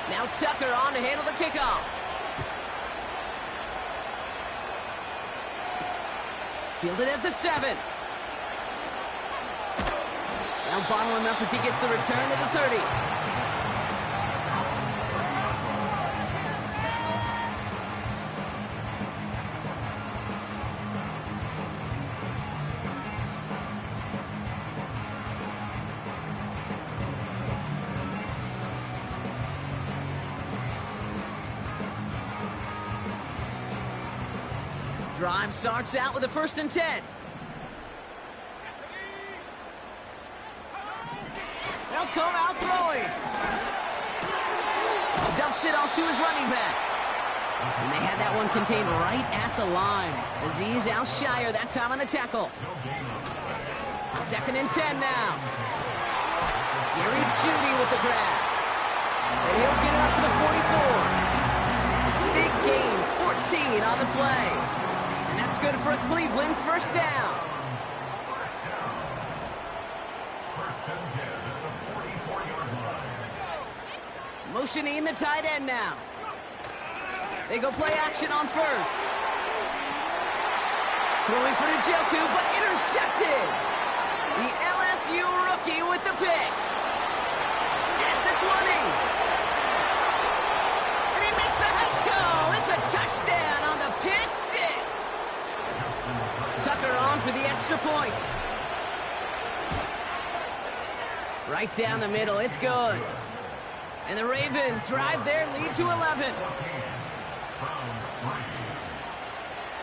Now Tucker on to handle the kickoff. Fielded at the 7. Now bottle him up as he gets the return to the 30. Drive starts out with a 1st and 10. They'll come out throwing. Dumps it off to his running back. And they had that one contained right at the line. Azeez Al-Shaair that time on the tackle. 2nd and 10 now. Jerry Jeudy with the grab. And he'll get it up to the 44. Big gain, 14 on the play. And that's good for a Cleveland 1st down. Motioning the tight end now. They go play action on 1st. Throwing for Njoku, but intercepted. The LSU rookie with the pick. At the 20. And he makes the house go. It's a touchdown on the pick 6. Tucker on for the extra point. Right down the middle. It's good. And the Ravens drive their lead to 11.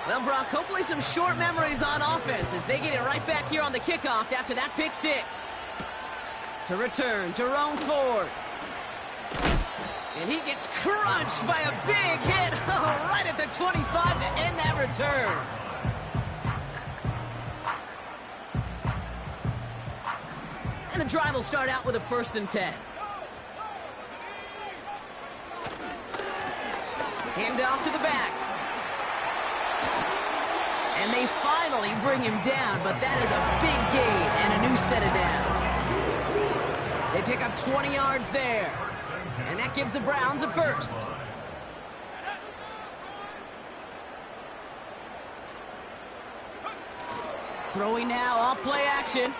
Well, Brock, hopefully some short memories on offense as they get it right back here on the kickoff after that pick 6. To return, Jerome Ford. And he gets crunched by a big hit right at the 25 to end that return. And the drive will start out with a 1st and 10. Hand off to the back. And they finally bring him down, but that is a big gain and a new set of downs. They pick up 20 yards there. And that gives the Browns a 1st. Throwing now off play action.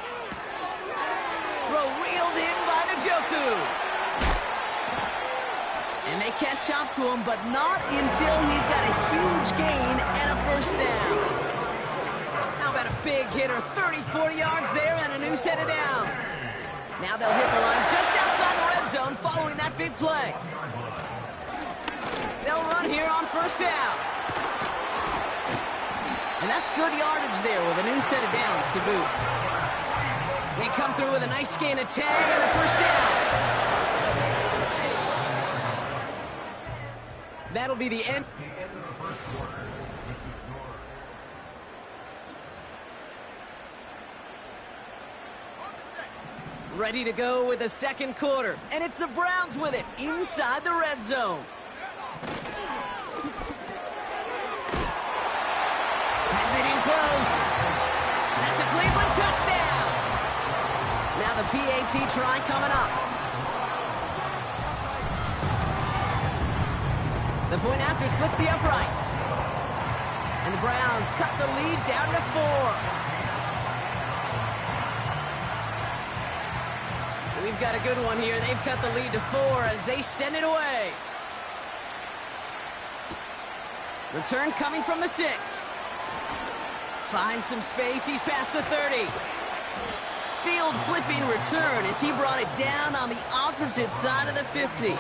Throw reeled in by Njoku. And they catch up to him, but not until he's got a huge gain and a 1st down. How about a big hitter, 30, 40 yards there and a new set of downs. Now they'll hit the line just outside the red zone following that big play. They'll run here on 1st down. And that's good yardage there with a new set of downs to boot. They come through with a nice gain of 10 and a 1st down. That'll be the end. Ready to go with the 2nd quarter. And it's the Browns with it inside the red zone. Has it in close. That's a Cleveland touchdown. Now the PAT try coming up. The point after splits the uprights. And the Browns cut the lead down to 4. We've got a good one here. They've cut the lead to 4 as they send it away. Return coming from the 6. Finds some space. He's past the 30. Field flipping return as he brought it down on the opposite side of the 50.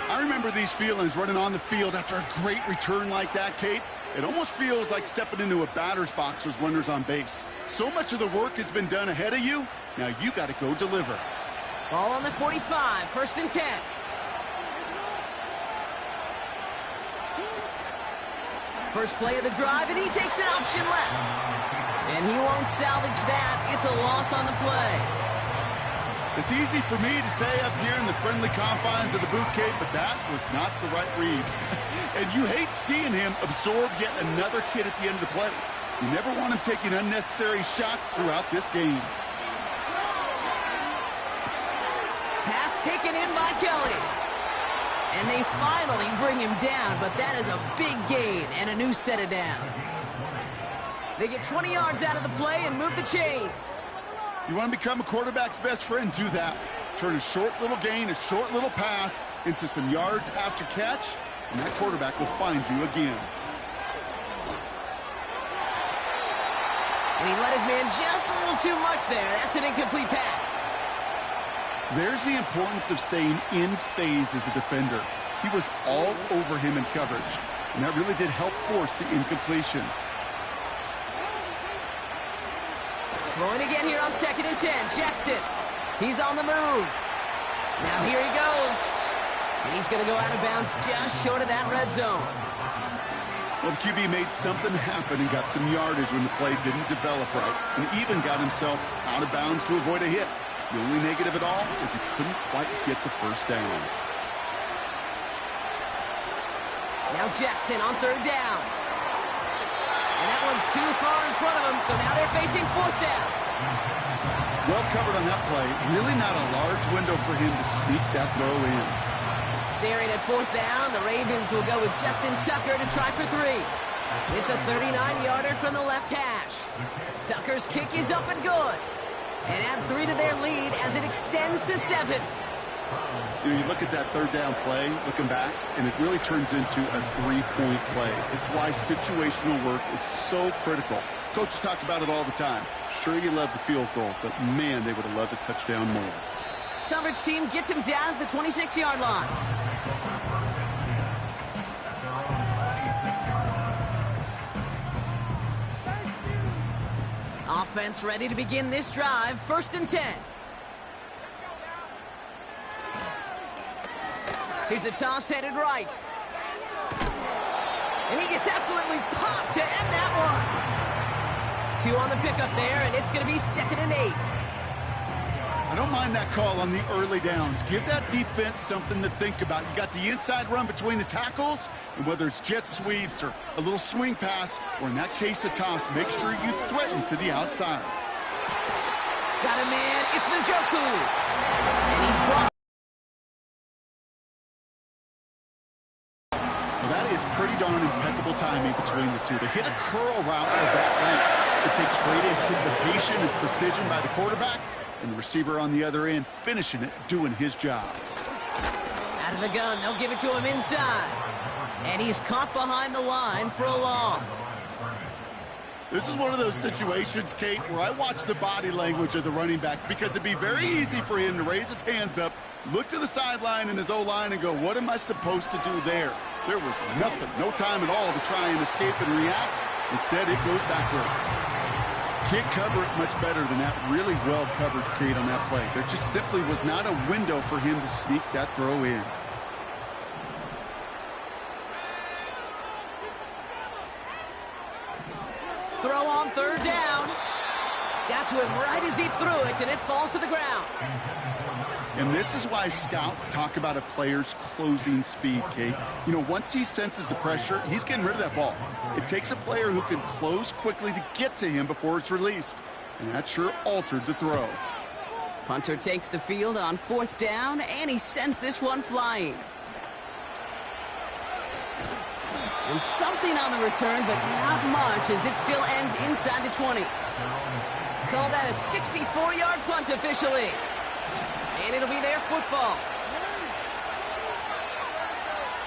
I remember these feelings running on the field after a great return like that, Kate. It almost feels like stepping into a batter's box with runners on base. So much of the work has been done ahead of you. Now you got to go deliver. Ball on the 45, 1st and 10. First play of the drive, and he takes an option left. And he won't salvage that. It's a loss on the play. It's easy for me to say up here in the friendly confines of the booth, Kate, but that was not the right read. And you hate seeing him absorb yet another hit at the end of the play. You never want him taking unnecessary shots throughout this game. Pass taken in by Kelly. And they finally bring him down, but that is a big gain and a new set of downs. They get 20 yards out of the play and move the chains. You want to become a quarterback's best friend? Do that. Turn a short little gain, a short little pass into some yards after catch, and that quarterback will find you again. And he let his man just a little too much there. That's an incomplete pass. There's the importance of staying in phase as a defender. He was all over him in coverage, and that really did help force the incompletion. Throwing again here on 2nd and 10. Jackson. He's on the move. Now here he goes. And he's going to go out of bounds just short of that red zone. Well, the QB made something happen and got some yardage when the play didn't develop right, and even got himself out of bounds to avoid a hit. The only negative at all is he couldn't quite get the first down. Now Jackson on 3rd down. And that one's too far in front of him, so now they're facing 4th down. Well covered on that play. Really not a large window for him to sneak that throw in. Staring at 4th down, the Ravens will go with Justin Tucker to try for 3. It's a 39-yarder from the left hash. Tucker's kick is up and good. And add 3 to their lead as it extends to 7. You know, you look at that 3rd down play, looking back, and it really turns into a 3-point play. It's why situational work is so critical. Coaches talk about it all the time. Sure, you love the field goal, but man, they would have loved a touchdown more. Coverage team gets him down at the 26-yard line. Offense ready to begin this drive. 1st and 10. Here's a toss headed right. And he gets absolutely popped to end that one. 2 on the pickup there, and it's going to be 2nd and 8. I don't mind that call on the early downs. Give that defense something to think about. You got the inside run between the tackles, and whether it's jet sweeps or a little swing pass, or in that case a toss, make sure you threaten to the outside. Got a man, it's Njoku. And he's brought. Well, that is pretty darn impeccable timing between the two. To hit a curl route of that length, it takes great anticipation and precision by the quarterback, and the receiver on the other end finishing it, doing his job. Out of the gun, they'll give it to him inside. And he's caught behind the line for a loss. This is one of those situations, Kate, where I watch the body language of the running back, because it'd be very easy for him to raise his hands up, look to the sideline in his O-line and go, what am I supposed to do there? There was nothing, no time at all to try and escape and react. Instead, it goes backwards. Can't cover it much better than that. Really well covered, Kate, on that play. There just simply was not a window for him to sneak that throw in. Throw on 3rd down. Got to him right as he threw it, and it falls to the ground. And this is why scouts talk about a player's closing speed, Kate. You know, once he senses the pressure, he's getting rid of that ball. It takes a player who can close quickly to get to him before it's released. And that sure altered the throw. Punter takes the field on 4th down, and he sends this one flying. And something on the return, but not much, as it still ends inside the 20. Call that a 64-yard punt officially. And it'll be their football.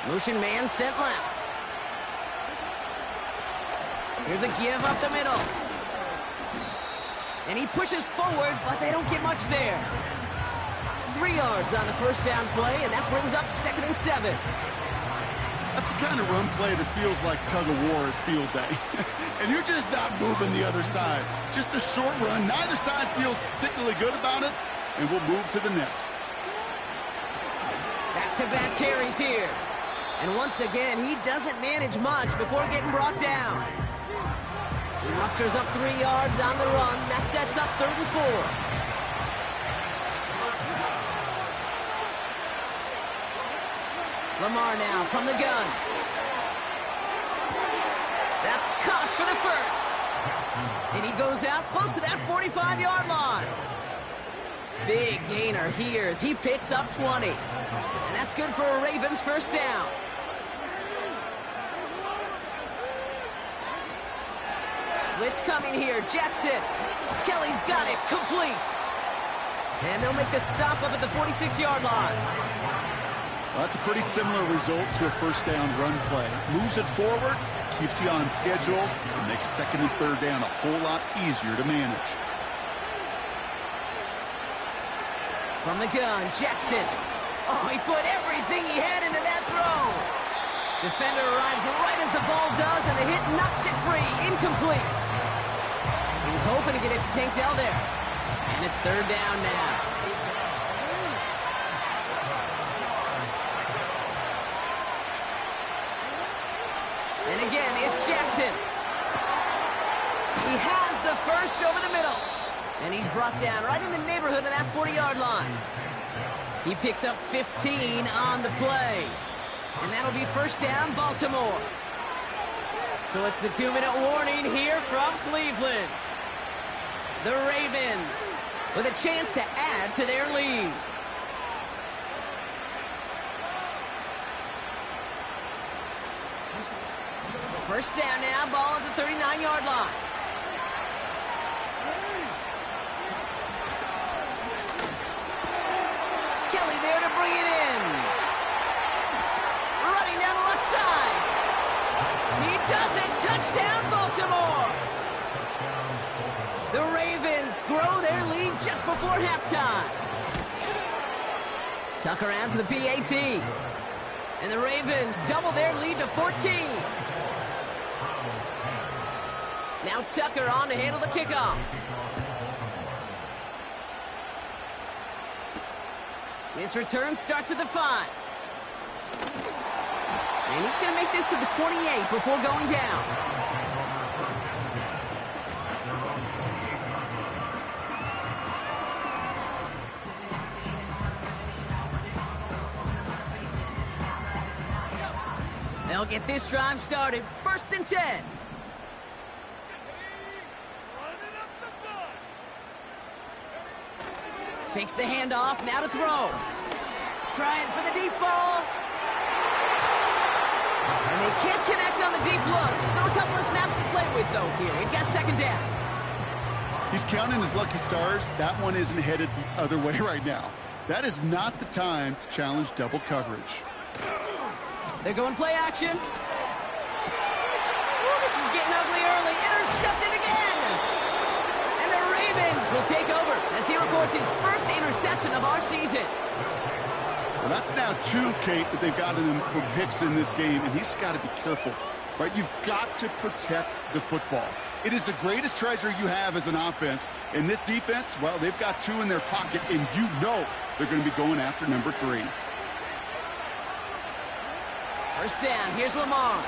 Motion man sent left. Here's a give up the middle. And he pushes forward, but they don't get much there. 3 yards on the 1st down play, and that brings up 2nd and 7. That's the kind of run play that feels like tug-of-war at field day. And you're just not moving the other side. Just a short run. Neither side feels particularly good about it, and we'll move to the next. Back-to-back carries here. And once again, he doesn't manage much before getting brought down. He musters up 3 yards on the run. That sets up 3rd and 4. Lamar now from the gun. That's caught for the first. And he goes out close to that 45-yard line. Big gainer here as he picks up 20. And that's good for a Ravens first down. Blitz coming here. Jackson. Kelly's got it. Complete. And they'll make the stop up at the 46-yard line. Well, that's a pretty similar result to a first down run play. Moves it forward, keeps you on schedule, and makes second and third down a whole lot easier to manage. From the gun, Jackson. Oh, he put everything he had into that throw. Defender arrives right as the ball does, and the hit knocks it free. Incomplete. He was hoping to get it to Tank Dell there. And it's third down now. And again, it's Jackson. He has the first over the middle. And he's brought down right in the neighborhood of that 40-yard line. He picks up 15 on the play. And that'll be first down, Baltimore. So it's the 2-minute warning here from Cleveland. The Ravens with a chance to add to their lead. First down now, ball at the 39-yard line. Kelly there to bring it in. Running down the left side. He does it. Touchdown, Baltimore. The Ravens grow their lead just before halftime. Tucker adds the PAT. And the Ravens double their lead to 14. Now Tucker on to handle the kickoff. His return starts at the 5. And he's going to make this to the 28 before going down. They'll get this drive started. First and 10. Takes the handoff, now to throw. Trying for the deep ball. And they can't connect on the deep look. Still a couple of snaps to play with, though, here. We've got second down. He's counting his lucky stars. That one isn't headed the other way right now. That is not the time to challenge double coverage. They're going play action. Oh, this is getting ugly early. Intercepted again. And the Ravens will take over as he records his first interception of our season. Well, that's now 2, Kate, that they've gotten him for picks in this game, and he's got to be careful. Right? You've got to protect the football. It is the greatest treasure you have as an offense. And this defense, well, they've got 2 in their pocket, and you know they're going to be going after number 3. First down, here's Lamar.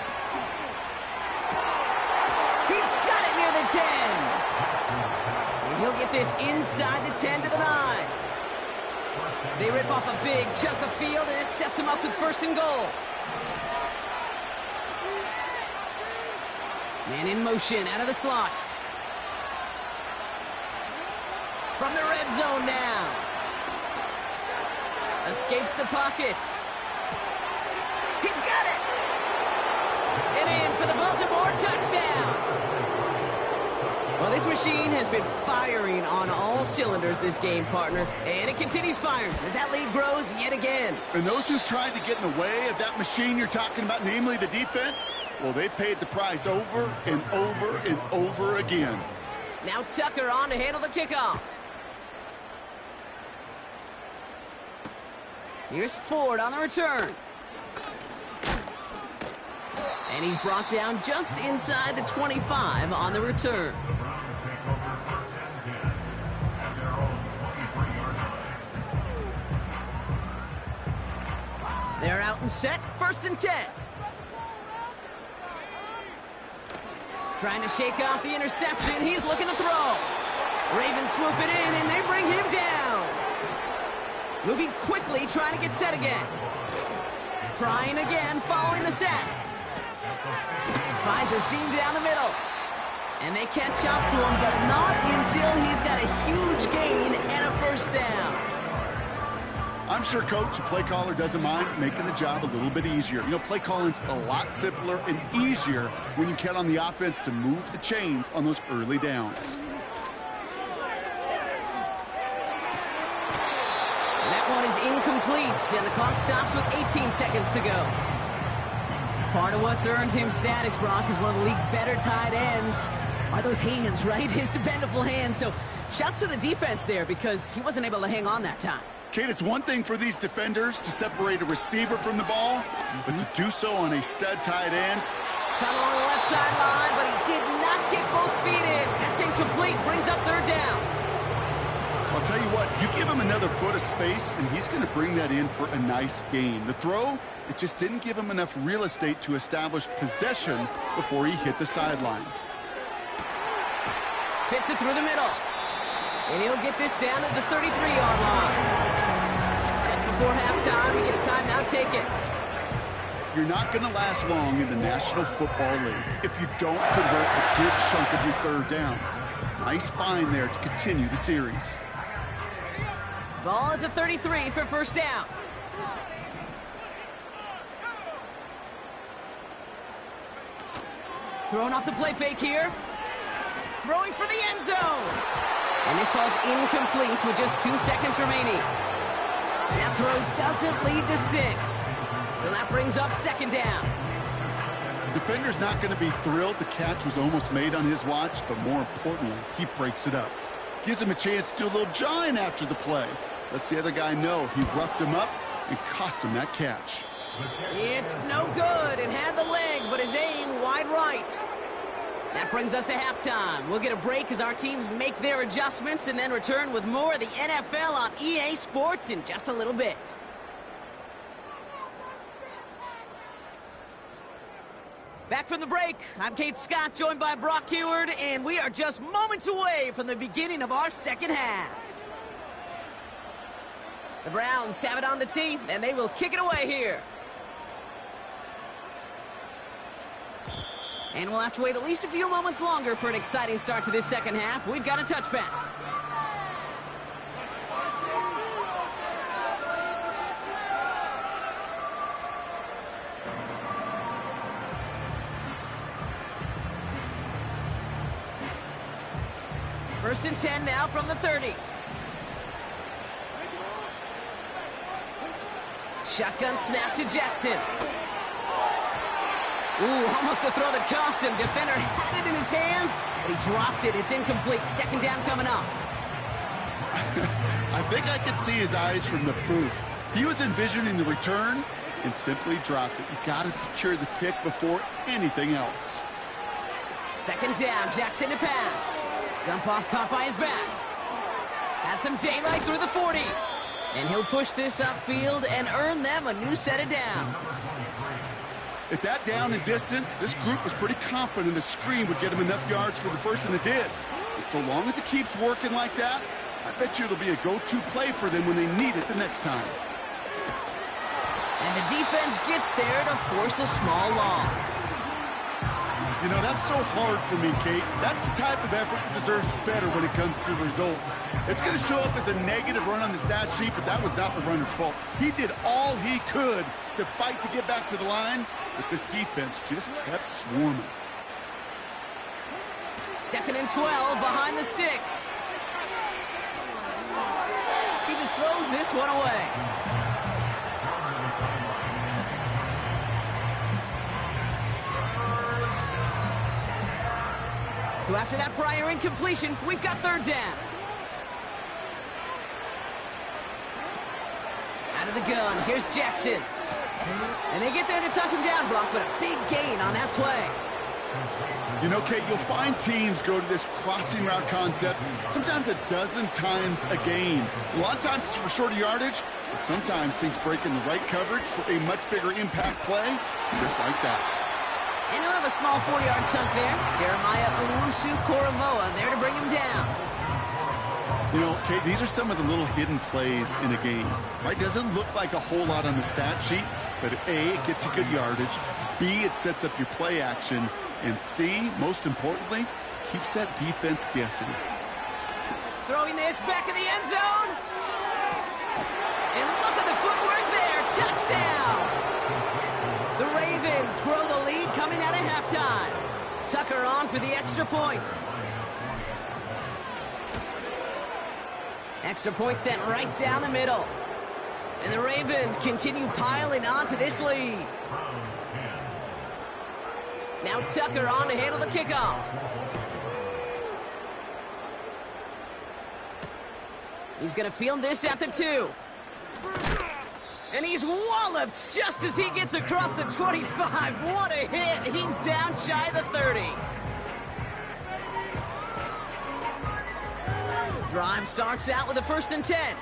He's got it near the 10. And he'll get this inside the 10 to the 9. They rip off a big chunk of field, and it sets him up with first and goal. Man in motion, out of the slot. From the red zone now. Escapes the pocket. He's got it! And in for the Baltimore touchdown! Well, this machine has been firing on all cylinders this game, partner. And it continues firing as that lead grows yet again. And those who've tried to get in the way of that machine you're talking about, namely the defense, well, they paid the price over and over and over again. Now Tucker on to handle the kickoff. Here's Ford on the return. And he's brought down just inside the 25 on the return. They're out and set, first and 10. Trying to shake off the interception. He's looking to throw. Ravens swoop it in, and they bring him down. Moving quickly, trying to get set again. Trying again, following the sack. Finds a seam down the middle. And they catch up to him, but not until he's got a huge gain and a first down. I'm sure Coach, the play caller, doesn't mind making the job a little bit easier. You know, play calling's a lot simpler and easier when you count on the offense to move the chains on those early downs. And that one is incomplete, and the clock stops with 18 seconds to go. Part of what's earned him status, Brock, is one of the league's better tight ends. Are those hands, right? His dependable hands. So shouts to the defense there because he wasn't able to hang on that time. Kate, it's one thing for these defenders to separate a receiver from the ball, but to do so on a stud tight end. Cut along the left sideline, but he did not get both feet in. That's incomplete. Brings up third down. I'll tell you what, you give him another foot of space, and he's going to bring that in for a nice gain. The throw, it just didn't give him enough real estate to establish possession before he hit the sideline. Fits it through the middle. And he'll get this down at the 33-yard line. Just before halftime, we get a timeout. Take it. You're not going to last long in the National Football League if you don't convert a good chunk of your third downs. Nice find there to continue the series. Ball at the 33 for first down. Throwing off the play fake here. Throwing for the end zone. And this ball's incomplete with just 2 seconds remaining. That throw doesn't lead to 6. So that brings up second down. The defender's not going to be thrilled the catch was almost made on his watch, but more importantly, he breaks it up. Gives him a chance to do a little jawing after the play. Lets the other guy know he roughed him up and cost him that catch. It's no good. It had the leg, but his aim wide right. That brings us to halftime. We'll get a break as our teams make their adjustments and then return with more of the NFL on EA Sports in just a little bit. Back from the break, I'm Kate Scott, joined by Brock Huard, and we are just moments away from the beginning of our second half. The Browns have it on the tee, and they will kick it away here. And we'll have to wait at least a few moments longer for an exciting start to this second half. We've got a touchback. First and 10 now from the 30. Shotgun snap to Jackson. Ooh, almost a throw that cost him. Defender had it in his hands, but he dropped it. It's incomplete. Second down coming up. I think I could see his eyes from the booth. He was envisioning the return and simply dropped it. You got to secure the pick before anything else. Second down, Jackson to pass. Dump off caught by his back. Has some daylight through the 40. And he'll push this upfield and earn them a new set of downs. At that down and distance, this group was pretty confident a screen would get him enough yards for the first, and it did. And so long as it keeps working like that, I bet you it'll be a go-to play for them when they need it the next time. And the defense gets there to force a small loss. You know, that's so hard for me, Kate. That's the type of effort that deserves better when it comes to the results. It's going to show up as a negative run on the stat sheet, but that was not the runner's fault. He did all he could to fight to get back to the line, but this defense just kept swarming. Second and 12 behind the sticks. He just throws this one away. So after that prior incompletion, we've got third down. Out of the gun, here's Jackson. And they get there to touch him down, Brock, but a big gain on that play. You know, Kate, you'll find teams go to this crossing route concept sometimes a dozen times a game. A lot of times it's for shorter yardage, but sometimes things break in the right coverage for a much bigger impact play, just like that. And he'll have a small 4-yard chunk there. Jeremiah Owusu-Koramoah there to bring him down. You know, Kate, these are some of the little hidden plays in a game. Right? Doesn't look like a whole lot on the stat sheet, but A, it gets you good yardage. B, it sets up your play action. And C, most importantly, keeps that defense guessing. Throwing this back in the end zone. And look at the footwork there. Touchdown. The Ravens grow the lead coming out of halftime. Tucker on for the extra point. Extra point sent right down the middle. And the Ravens continue piling on to this lead. Now Tucker on to handle the kickoff. He's going to field this at the 2. And he's walloped just as he gets across the 25. What a hit. He's down shy of the 30. Drive starts out with a 1st and 10.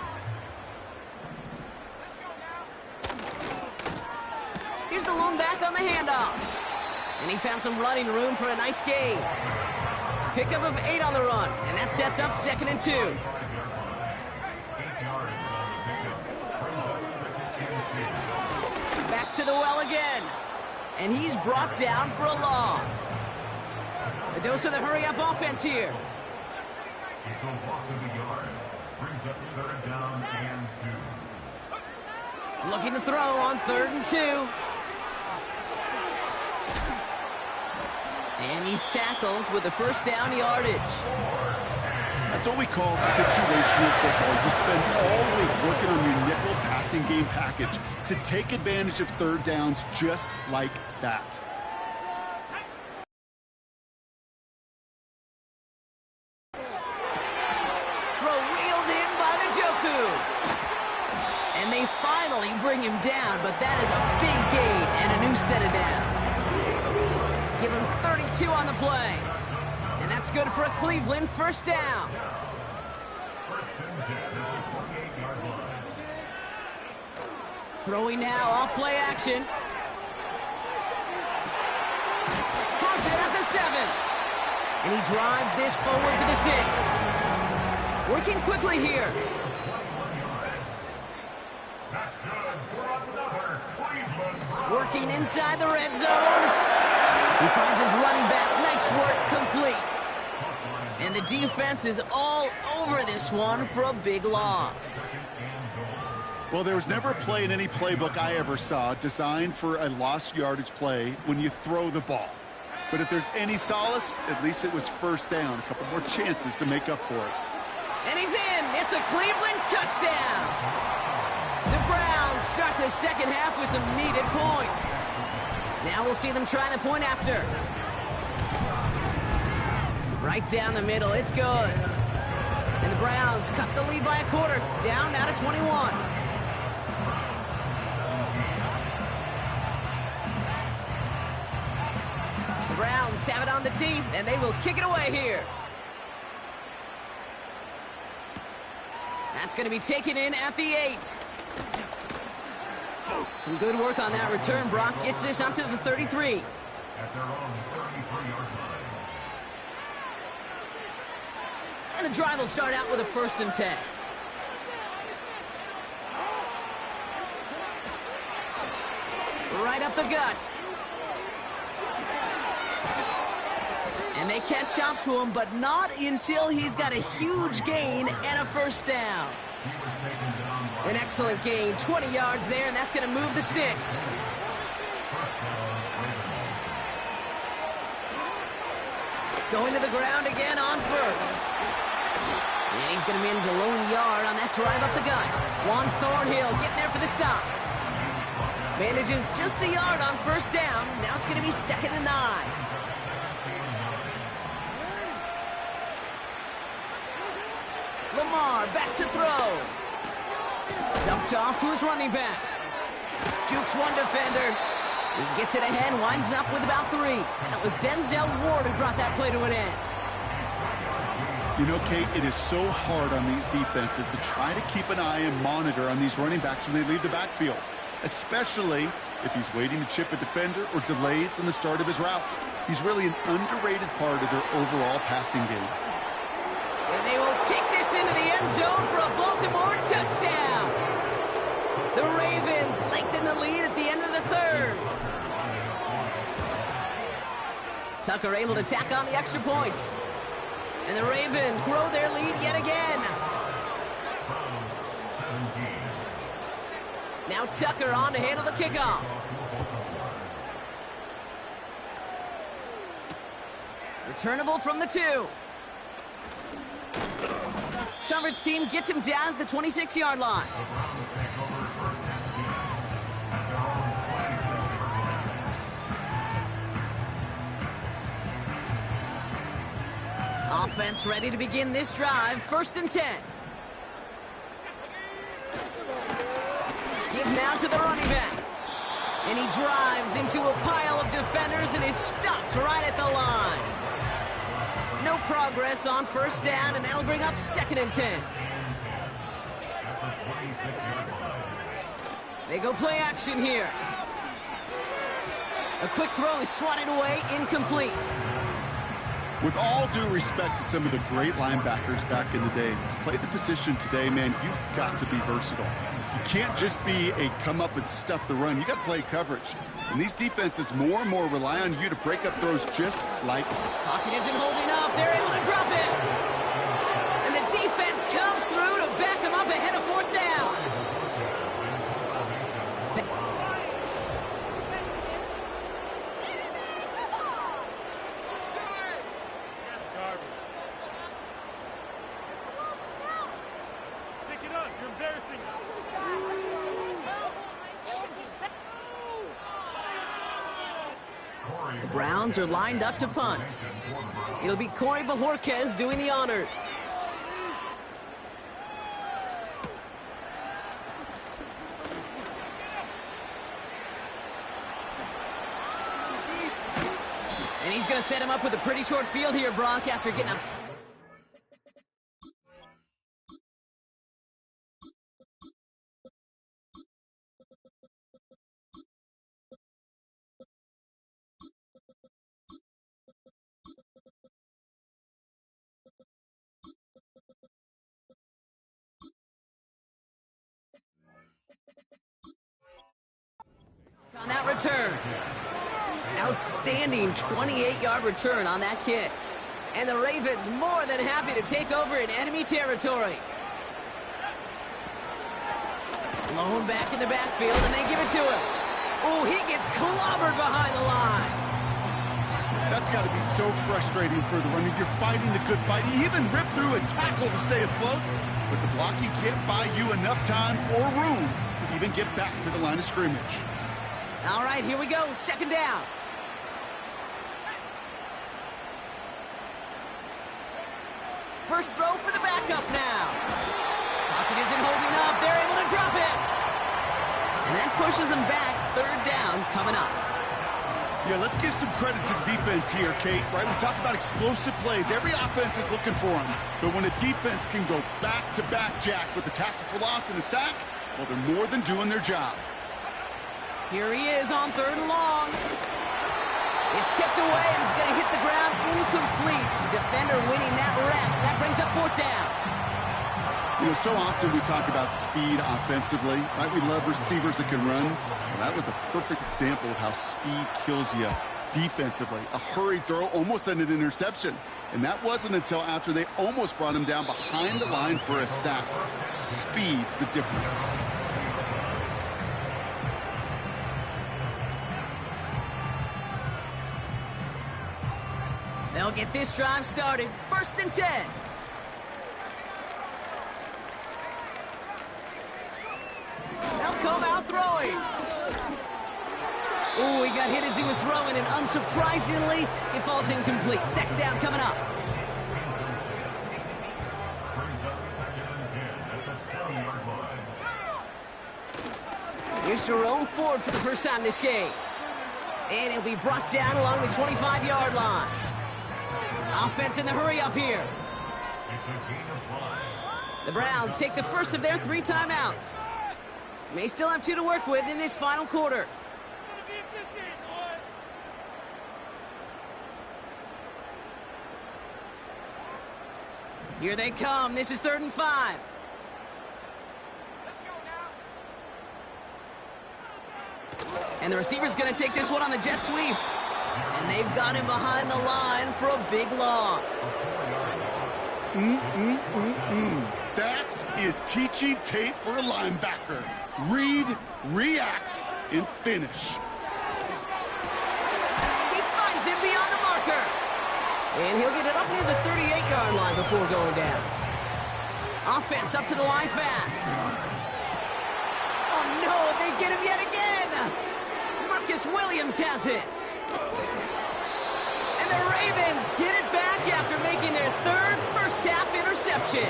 Here's the lone back on the handoff. And he found some running room for a nice gain. Pickup of 8 on the run. And that sets up 2nd and 2. Back to the well again. And he's brought down for a loss. A dose of the hurry-up offense here. So loss of the yard brings up 3rd down and 2. Looking to throw on 3rd and 2. And he's tackled with the 1st down yardage. That's what we call situational football. You spend all week working on your nickel passing game package to take advantage of 3rd downs just like that. And they finally bring him down, but that is a big gain and a new set of downs. Give him 32 on the play. And that's good for a Cleveland 1st down. Throwing now off play action. Has it at the 7. And he drives this forward to the 6. Working quickly here. Working inside the red zone. He finds his running back. Nice work, complete. And the defense is all over this one for a big loss. Well, there was never a play in any playbook I ever saw designed for a lost yardage play when you throw the ball. But if there's any solace, at least it was 1st down. A couple more chances to make up for it. And he's in. It's a Cleveland touchdown. The Browns start the 2nd half with some needed points. Now we'll see them try the point after. Right down the middle. It's good. And the Browns cut the lead by a quarter. Down now to 21. The Browns have it on the tee, and they will kick it away here. That's going to be taken in at the 8. Some good work on that return. Brock gets this up to the 33. At their own 33-yard line. And the drive will start out with a 1st and 10. Right up the gut. And they catch up to him, but not until he's got a huge gain and a 1st down. An excellent gain, 20 yards there, and that's going to move the sticks. Going to the ground again on 1st. And he's going to manage a lone yard on that drive up the gut. Juan Thornhill getting there for the stop. Manages just a yard on 1st down. Now it's going to be 2nd and 9. Lamar back to throw. Dumped off to his running back. Jukes one defender. He gets it ahead, winds up with about 3. That was Denzel Ward who brought that play to an end. You know, Kate, it is so hard on these defenses to try to keep an eye and monitor on these running backs when they leave the backfield, especially if he's waiting to chip a defender or delays in the start of his route. He's really an underrated part of their overall passing game. And they will take this into the end zone for a Baltimore touchdown. The Ravens lengthen the lead at the end of the 3rd. Tucker able to tack on the extra point. And the Ravens grow their lead yet again. Now Tucker on to handle the kickoff. Returnable from the 2. Coverage team gets him down at the 26-yard line. Offense ready to begin this drive. 1st and 10. Give now to the running back. And he drives into a pile of defenders and is stopped right at the line. No progress on 1st down, and that'll bring up 2nd and 10. They go play action here. A quick throw is swatted away, incomplete. With all due respect to some of the great linebackers back in the day, to play the position today, man, you've got to be versatile. You can't just be a come up and stuff the run. You got to play coverage. And these defenses more and more rely on you to break up throws just like Pocket isn't holding up. They're able to drop it. And the defense comes through to back them up ahead of 4th down. The Browns are lined up to punt. It'll be Corey Bajorquez doing the honors. And he's going to set him up with a pretty short field here, Brock, after getting a... on that return. Outstanding 28-yard return on that kick. And the Ravens more than happy to take over in enemy territory. Blown back in the backfield, and they give it to him. Oh, he gets clobbered behind the line. That's got to be so frustrating for the runner. You're fighting the good fight. He even ripped through a tackle to stay afloat, but the blocking can't buy you enough time or room to even get back to the line of scrimmage. All right, here we go. 2nd down. First throw for the backup now. Pocket isn't holding up. They're able to drop it. And that pushes them back. 3rd down coming up. Yeah, let's give some credit to the defense here, Kate. Right, we talk about explosive plays. Every offense is looking for them. But when a defense can go back-to-back, Jack, with a tackle for loss and a sack, well, they're more than doing their job. Here he is on 3rd and long. It's tipped away and it's going to hit the ground incomplete. Defender winning that rep. That brings up 4th down. You know, so often we talk about speed offensively, right? We love receivers that can run. Well, that was a perfect example of how speed kills you defensively. A hurried throw almost ended an interception. And that wasn't until after they almost brought him down behind the line for a sack. Speed's the difference. They'll get this drive started. 1st and 10. They'll come out throwing. Ooh, he got hit as he was throwing, and unsurprisingly, it falls incomplete. 2nd down coming up. Here's Jerome Ford for the first time this game. And he'll be brought down along the 25-yard line. Offense in the hurry up here. The Browns take the first of their 3 timeouts. May still have 2 to work with in this final quarter. Here they come. This is 3rd and 5. And the receiver's going to take this one on the jet sweep. And they've got him behind the line for a big loss. That is teaching tape for a linebacker. Read, react, and finish. He finds him beyond the marker. And he'll get it up near the 38-yard line before going down. Offense up to the line fast. Oh, no, they get him yet again. Marcus Williams has it. And the Ravens get it back after making their third first-half interception.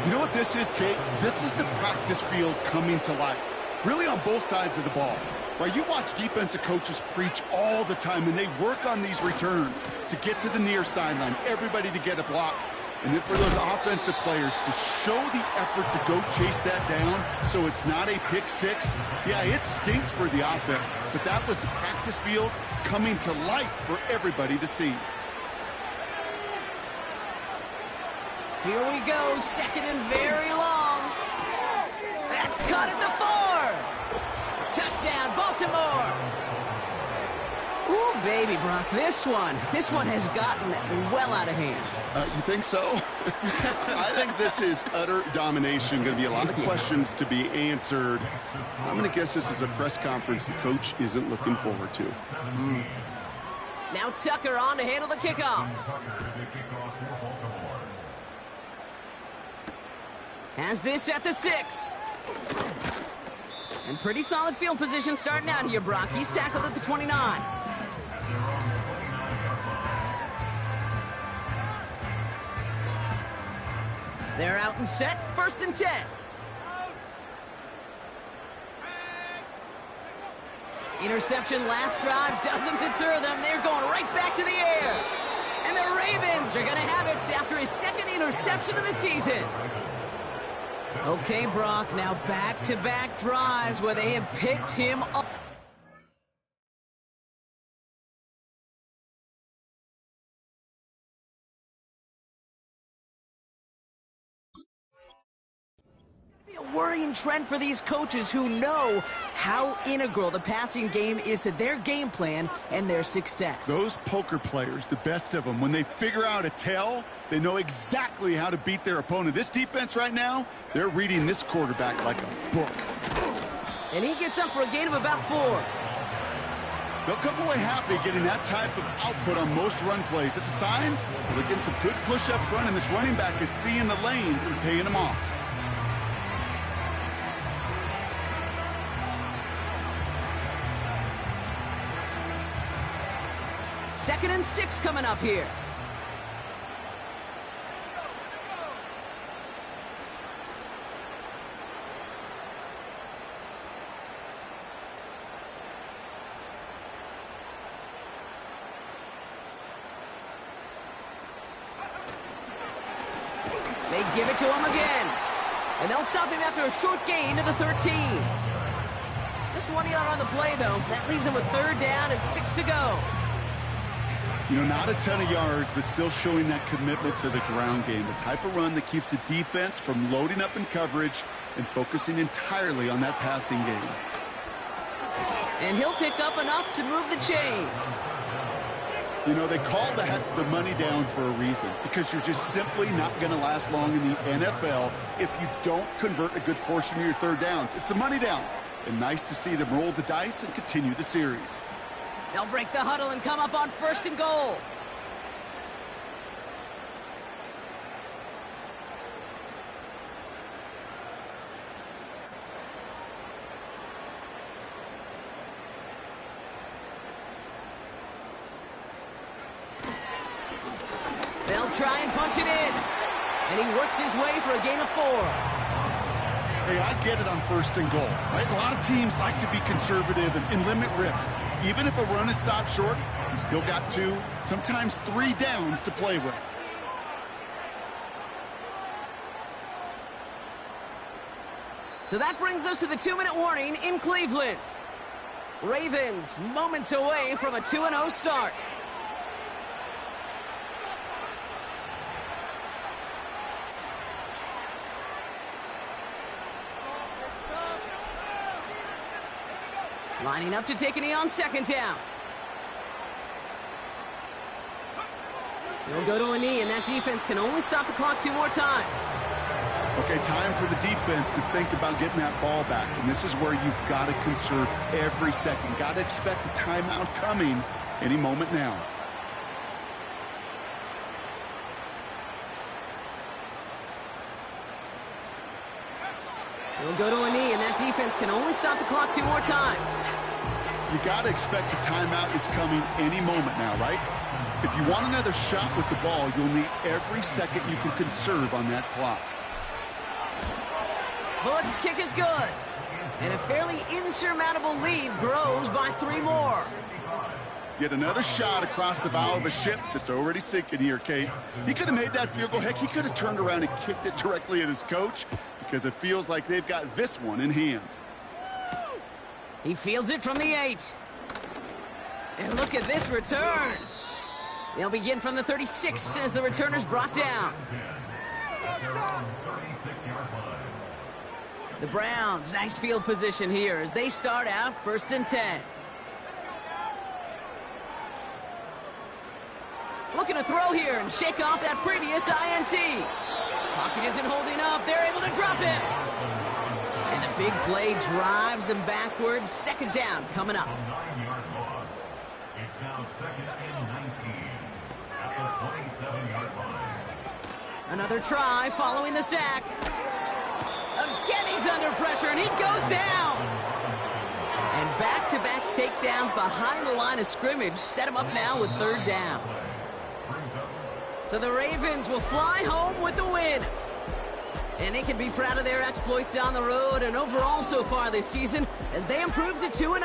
You know what this is, Kate? This is the practice field coming to life. Really on both sides of the ball. Right, you watch defensive coaches preach all the time, and they work on these returns to get to the near sideline, everybody to get a block. And then for those offensive players to show the effort to go chase that down so it's not a pick six, yeah, it stinks for the offense. But that was the practice field coming to life for everybody to see. Here we go, second and very long. That's caught at the 4. Touchdown, Baltimore. Ooh, baby, Brock, this one has gotten well out of hand. You think so? I think this is utter domination. Going to be a lot of questions to be answered. I'm going to guess this is a press conference the coach isn't looking forward to. Now Tucker on to handle the kickoff. Has this at the 6. And pretty solid field position starting out here, Brock. He's tackled at the 29. They're out and set, 1st and 10. Interception last drive doesn't deter them. They're going right back to the air. And the Ravens are going to have it after his second interception of the season. Okay, Brock, now back-to-back drives where they have picked him up. Be a worrying trend for these coaches who know how integral the passing game is to their game plan and their success. Those poker players, the best of them, when they figure out a tell, they know exactly how to beat their opponent. This defense right now, they're reading this quarterback like a book. And he gets up for a gain of about 4. They'll come away happy getting that type of output on most run plays. It's a sign that they're getting some good push up front, and this running back is seeing the lanes and paying them off. Second and 6 coming up here. They give it to him again. And they'll stop him after a short gain to the 13. Just 1 yard on the play, though. That leaves him with 3rd down and 6 to go. You know, not a ton of yards, but still showing that commitment to the ground game. The type of run that keeps the defense from loading up in coverage and focusing entirely on that passing game. And he'll pick up enough to move the chains. You know, they call that the money down for a reason, because you're just simply not going to last long in the NFL if you don't convert a good portion of your 3rd downs. It's the money down. And nice to see them roll the dice and continue the series. They'll break the huddle and come up on 1st and goal. They'll try and punch it in. And he works his way for a gain of 4. Hey, I get it on 1st and goal, right? A lot of teams like to be conservative and limit risk. Even if a run is stopped short, you still got 2, sometimes 3 downs to play with. So that brings us to the 2-minute warning in Cleveland. Ravens moments away from a 2-0 start. Lining up to take a knee on 2nd down. He'll go to a knee, and that defense can only stop the clock 2 more times. Okay, time for the defense to think about getting that ball back. And this is where you've got to conserve every second. Got to expect the timeout coming any moment now. He'll go to a knee, and that defense can only stop the clock 2 more times. You got to expect the timeout is coming any moment now, right? If you want another shot with the ball, you'll need every second you can conserve on that clock. Bullock's kick is good. And a fairly insurmountable lead grows by 3 more. Yet another shot across the bow of a ship that's already sinking here, Kate. He could have made that field goal. Heck, he could have turned around and kicked it directly at his coach because it feels like they've got this one in hand. He fields it from the 8. And look at this return. They'll begin from the 36 as the returner's brought down. The Browns, nice field position here as they start out 1st and 10. Looking to throw here and shake off that previous INT. Pocket isn't holding up. They're able to drop it. And the big play drives them backwards. 2nd down coming up. 9-yard loss. It's now 2nd and 19 at the 27-yard line. Another try following the sack. Again, he's under pressure, and he goes down. And back-to-back takedowns behind the line of scrimmage set him up now with 3rd down. So the Ravens will fly home with the win. And they can be proud of their exploits on the road and overall so far this season as they improve to 2-0.